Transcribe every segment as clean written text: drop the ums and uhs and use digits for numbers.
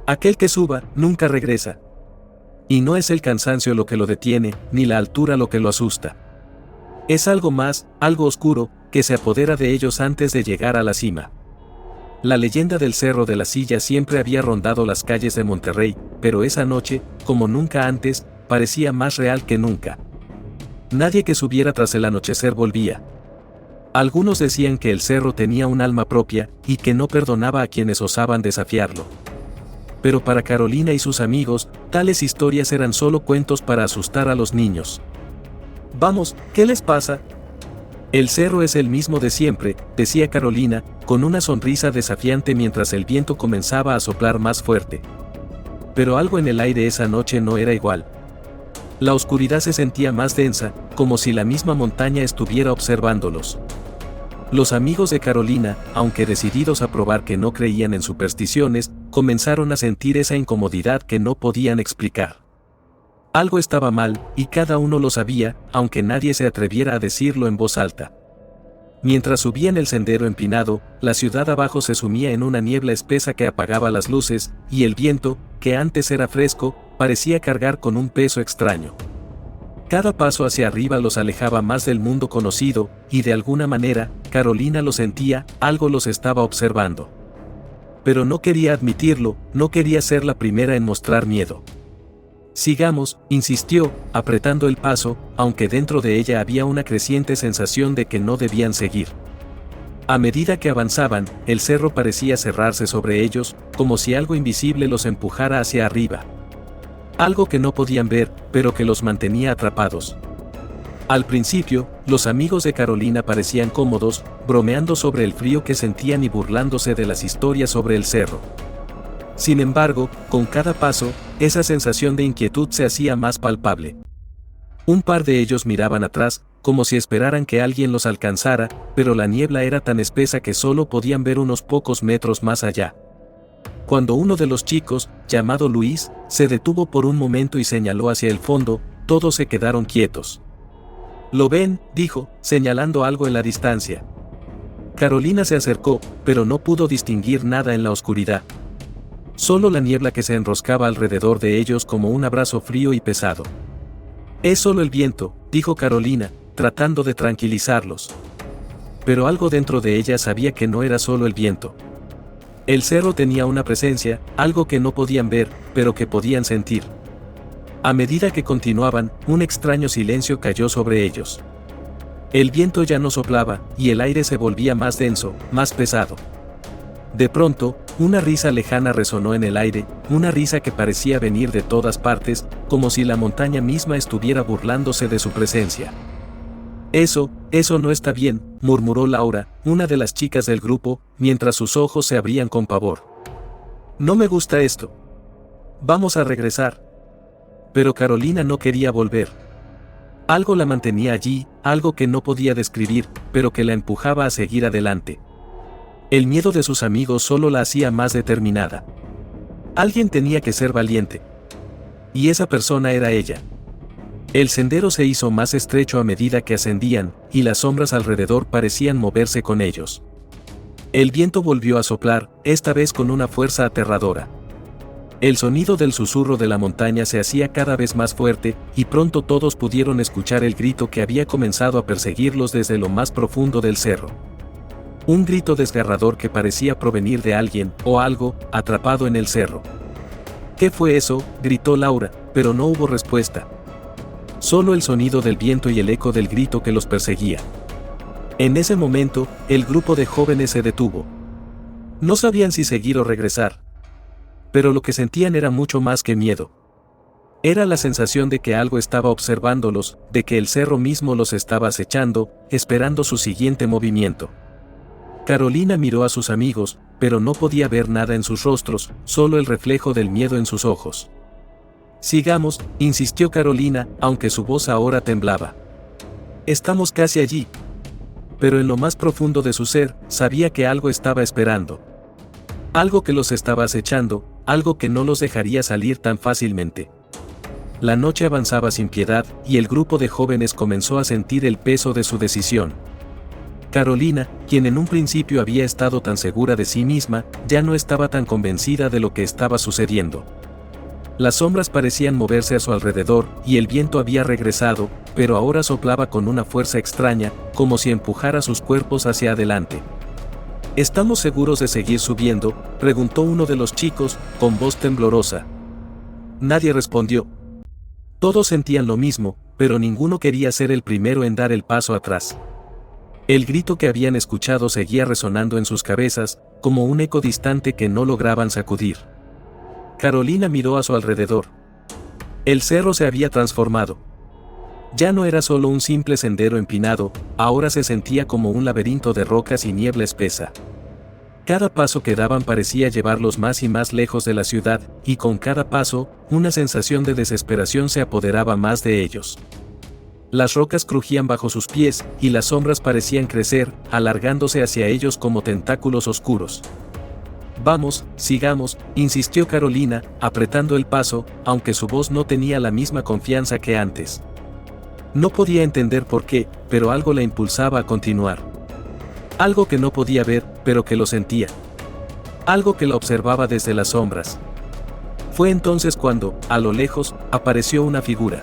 Aquel que suba, nunca regresa. Y no es el cansancio lo que lo detiene, ni la altura lo que lo asusta. Es algo más, algo oscuro, que se apodera de ellos antes de llegar a la cima. La leyenda del Cerro de la Silla siempre había rondado las calles de Monterrey, pero esa noche, como nunca antes, parecía más real que nunca. Nadie que subiera tras el anochecer volvía. Algunos decían que el cerro tenía un alma propia, y que no perdonaba a quienes osaban desafiarlo. Pero para Carolina y sus amigos, tales historias eran solo cuentos para asustar a los niños. «Vamos, ¿qué les pasa?» «El cerro es el mismo de siempre», decía Carolina, con una sonrisa desafiante mientras el viento comenzaba a soplar más fuerte. Pero algo en el aire esa noche no era igual. La oscuridad se sentía más densa, como si la misma montaña estuviera observándolos. Los amigos de Carolina, aunque decididos a probar que no creían en supersticiones, comenzaron a sentir esa incomodidad que no podían explicar. Algo estaba mal, y cada uno lo sabía, aunque nadie se atreviera a decirlo en voz alta. Mientras subían el sendero empinado, la ciudad abajo se sumía en una niebla espesa que apagaba las luces, y el viento, que antes era fresco, parecía cargar con un peso extraño. Cada paso hacia arriba los alejaba más del mundo conocido, y de alguna manera, Carolina lo sentía, algo los estaba observando. Pero no quería admitirlo, no quería ser la primera en mostrar miedo. «Sigamos», insistió, apretando el paso, aunque dentro de ella había una creciente sensación de que no debían seguir. A medida que avanzaban, el cerro parecía cerrarse sobre ellos, como si algo invisible los empujara hacia arriba. Algo que no podían ver, pero que los mantenía atrapados. Al principio, los amigos de Carolina parecían cómodos, bromeando sobre el frío que sentían y burlándose de las historias sobre el cerro. Sin embargo, con cada paso, esa sensación de inquietud se hacía más palpable. Un par de ellos miraban atrás, como si esperaran que alguien los alcanzara, pero la niebla era tan espesa que solo podían ver unos pocos metros más allá. Cuando uno de los chicos, llamado Luis, se detuvo por un momento y señaló hacia el fondo, todos se quedaron quietos. «¿Lo ven?», dijo, señalando algo en la distancia. Carolina se acercó, pero no pudo distinguir nada en la oscuridad. Solo la niebla que se enroscaba alrededor de ellos como un abrazo frío y pesado. «Es solo el viento», dijo Carolina, tratando de tranquilizarlos. Pero algo dentro de ella sabía que no era solo el viento. El cerro tenía una presencia, algo que no podían ver, pero que podían sentir. A medida que continuaban, un extraño silencio cayó sobre ellos. El viento ya no soplaba, y el aire se volvía más denso, más pesado. De pronto, una risa lejana resonó en el aire, una risa que parecía venir de todas partes, como si la montaña misma estuviera burlándose de su presencia. Eso no está bien», murmuró Laura, una de las chicas del grupo, mientras sus ojos se abrían con pavor. «No me gusta esto. Vamos a regresar». Pero Carolina no quería volver. Algo la mantenía allí, algo que no podía describir, pero que la empujaba a seguir adelante. El miedo de sus amigos solo la hacía más determinada. Alguien tenía que ser valiente. Y esa persona era ella. El sendero se hizo más estrecho a medida que ascendían, y las sombras alrededor parecían moverse con ellos. El viento volvió a soplar, esta vez con una fuerza aterradora. El sonido del susurro de la montaña se hacía cada vez más fuerte, y pronto todos pudieron escuchar el grito que había comenzado a perseguirlos desde lo más profundo del cerro. Un grito desgarrador que parecía provenir de alguien, o algo, atrapado en el cerro. «¿Qué fue eso?», gritó Laura, pero no hubo respuesta. Solo el sonido del viento y el eco del grito que los perseguía. En ese momento, el grupo de jóvenes se detuvo. No sabían si seguir o regresar. Pero lo que sentían era mucho más que miedo. Era la sensación de que algo estaba observándolos, de que el cerro mismo los estaba acechando, esperando su siguiente movimiento. Carolina miró a sus amigos, pero no podía ver nada en sus rostros, solo el reflejo del miedo en sus ojos. «Sigamos», insistió Carolina, aunque su voz ahora temblaba. «Estamos casi allí». Pero en lo más profundo de su ser, sabía que algo estaba esperando. Algo que los estaba acechando, algo que no los dejaría salir tan fácilmente. La noche avanzaba sin piedad, y el grupo de jóvenes comenzó a sentir el peso de su decisión. Carolina, quien en un principio había estado tan segura de sí misma, ya no estaba tan convencida de lo que estaba sucediendo. Las sombras parecían moverse a su alrededor, y el viento había regresado, pero ahora soplaba con una fuerza extraña, como si empujara sus cuerpos hacia adelante. ¿Estamos seguros de seguir subiendo?, preguntó uno de los chicos, con voz temblorosa. Nadie respondió. Todos sentían lo mismo, pero ninguno quería ser el primero en dar el paso atrás. El grito que habían escuchado seguía resonando en sus cabezas, como un eco distante que no lograban sacudir. Carolina miró a su alrededor. El cerro se había transformado. Ya no era solo un simple sendero empinado, ahora se sentía como un laberinto de rocas y niebla espesa. Cada paso que daban parecía llevarlos más y más lejos de la ciudad, y con cada paso, una sensación de desesperación se apoderaba más de ellos. Las rocas crujían bajo sus pies, y las sombras parecían crecer, alargándose hacia ellos como tentáculos oscuros. Vamos, sigamos, insistió Carolina, apretando el paso, aunque su voz no tenía la misma confianza que antes. No podía entender por qué, pero algo la impulsaba a continuar. Algo que no podía ver, pero que lo sentía. Algo que la observaba desde las sombras. Fue entonces cuando, a lo lejos, apareció una figura.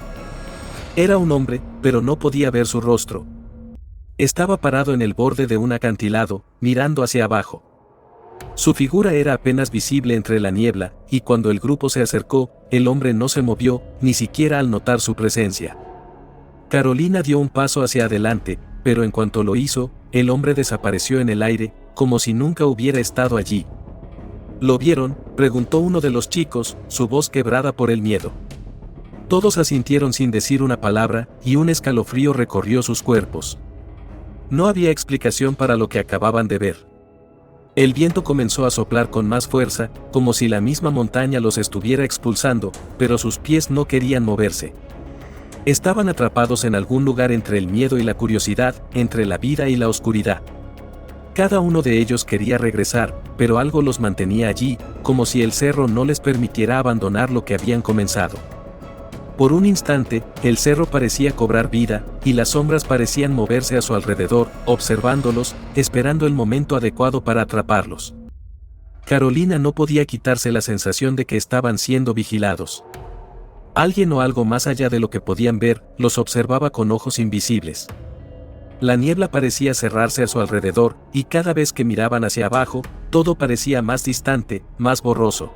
Era un hombre, pero no podía ver su rostro. Estaba parado en el borde de un acantilado, mirando hacia abajo. Su figura era apenas visible entre la niebla, y cuando el grupo se acercó, el hombre no se movió, ni siquiera al notar su presencia. Carolina dio un paso hacia adelante, pero en cuanto lo hizo, el hombre desapareció en el aire, como si nunca hubiera estado allí. ¿Lo vieron?, preguntó uno de los chicos, su voz quebrada por el miedo. Todos asintieron sin decir una palabra, y un escalofrío recorrió sus cuerpos. No había explicación para lo que acababan de ver. El viento comenzó a soplar con más fuerza, como si la misma montaña los estuviera expulsando, pero sus pies no querían moverse. Estaban atrapados en algún lugar entre el miedo y la curiosidad, entre la vida y la oscuridad. Cada uno de ellos quería regresar, pero algo los mantenía allí, como si el cerro no les permitiera abandonar lo que habían comenzado. Por un instante, el cerro parecía cobrar vida, y las sombras parecían moverse a su alrededor, observándolos, esperando el momento adecuado para atraparlos. Carolina no podía quitarse la sensación de que estaban siendo vigilados. Alguien o algo más allá de lo que podían ver, los observaba con ojos invisibles. La niebla parecía cerrarse a su alrededor, y cada vez que miraban hacia abajo, todo parecía más distante, más borroso.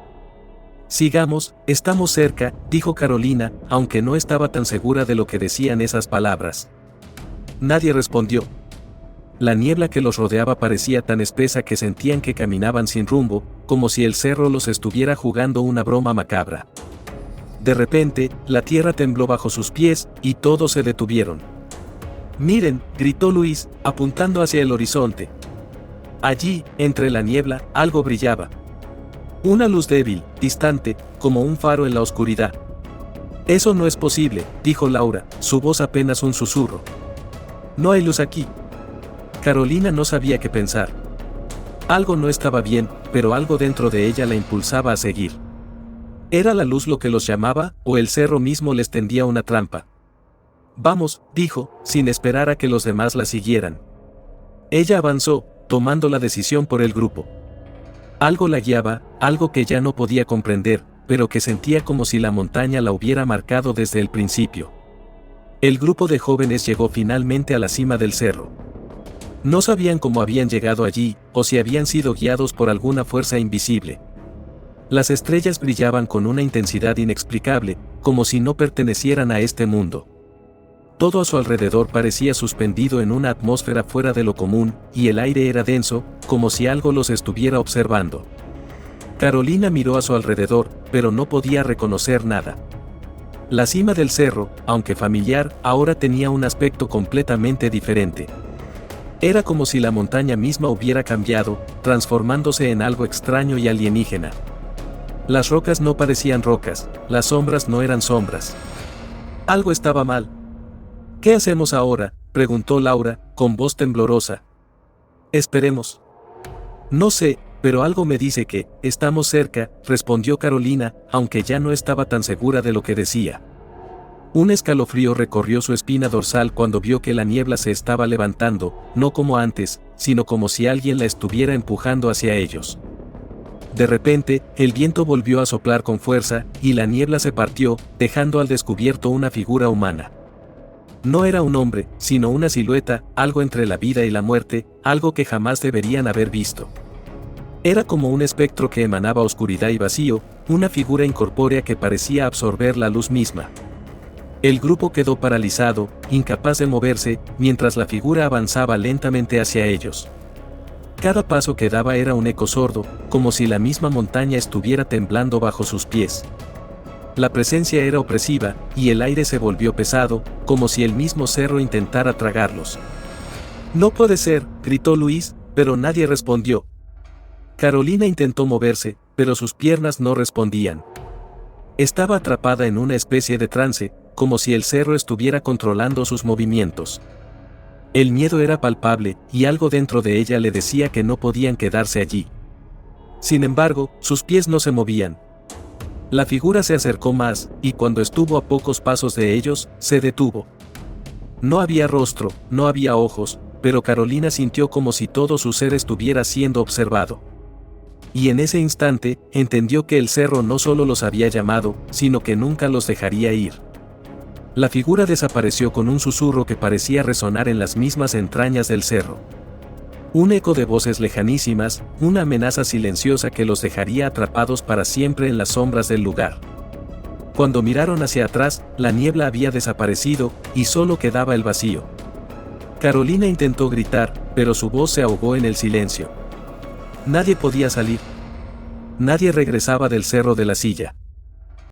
Sigamos, estamos cerca, dijo Carolina, aunque no estaba tan segura de lo que decían esas palabras. Nadie respondió. La niebla que los rodeaba parecía tan espesa que sentían que caminaban sin rumbo, como si el cerro los estuviera jugando una broma macabra. De repente, la tierra tembló bajo sus pies, y todos se detuvieron. «Miren», gritó Luis, apuntando hacia el horizonte. Allí, entre la niebla, algo brillaba. Una luz débil, distante, como un faro en la oscuridad. «Eso no es posible», dijo Laura, su voz apenas un susurro. «No hay luz aquí». Carolina no sabía qué pensar. Algo no estaba bien, pero algo dentro de ella la impulsaba a seguir. ¿Era la luz lo que los llamaba, o el cerro mismo les tendía una trampa? «Vamos», dijo, sin esperar a que los demás la siguieran. Ella avanzó, tomando la decisión por el grupo. Algo la guiaba, algo que ya no podía comprender, pero que sentía como si la montaña la hubiera marcado desde el principio. El grupo de jóvenes llegó finalmente a la cima del cerro. No sabían cómo habían llegado allí, o si habían sido guiados por alguna fuerza invisible. Las estrellas brillaban con una intensidad inexplicable, como si no pertenecieran a este mundo. Todo a su alrededor parecía suspendido en una atmósfera fuera de lo común, y el aire era denso, como si algo los estuviera observando. Carolina miró a su alrededor, pero no podía reconocer nada. La cima del cerro, aunque familiar, ahora tenía un aspecto completamente diferente. Era como si la montaña misma hubiera cambiado, transformándose en algo extraño y alienígena. Las rocas no parecían rocas, las sombras no eran sombras. Algo estaba mal. «¿Qué hacemos ahora?», preguntó Laura, con voz temblorosa. «Esperemos». «No sé, pero algo me dice que, estamos cerca», respondió Carolina, aunque ya no estaba tan segura de lo que decía. Un escalofrío recorrió su espina dorsal cuando vio que la niebla se estaba levantando, no como antes, sino como si alguien la estuviera empujando hacia ellos. De repente, el viento volvió a soplar con fuerza, y la niebla se partió, dejando al descubierto una figura humana. No era un hombre, sino una silueta, algo entre la vida y la muerte, algo que jamás deberían haber visto. Era como un espectro que emanaba oscuridad y vacío, una figura incorpórea que parecía absorber la luz misma. El grupo quedó paralizado, incapaz de moverse, mientras la figura avanzaba lentamente hacia ellos. Cada paso que daba era un eco sordo, como si la misma montaña estuviera temblando bajo sus pies. La presencia era opresiva, y el aire se volvió pesado, como si el mismo cerro intentara tragarlos. «No puede ser», gritó Luis, pero nadie respondió. Carolina intentó moverse, pero sus piernas no respondían. Estaba atrapada en una especie de trance, como si el cerro estuviera controlando sus movimientos. El miedo era palpable, y algo dentro de ella le decía que no podían quedarse allí. Sin embargo, sus pies no se movían. La figura se acercó más, y cuando estuvo a pocos pasos de ellos, se detuvo. No había rostro, no había ojos, pero Carolina sintió como si todo su ser estuviera siendo observado. Y en ese instante, entendió que el cerro no solo los había llamado, sino que nunca los dejaría ir. La figura desapareció con un susurro que parecía resonar en las mismas entrañas del cerro. Un eco de voces lejanísimas, una amenaza silenciosa que los dejaría atrapados para siempre en las sombras del lugar. Cuando miraron hacia atrás, la niebla había desaparecido, y solo quedaba el vacío. Carolina intentó gritar, pero su voz se ahogó en el silencio. Nadie podía salir. Nadie regresaba del cerro de la silla.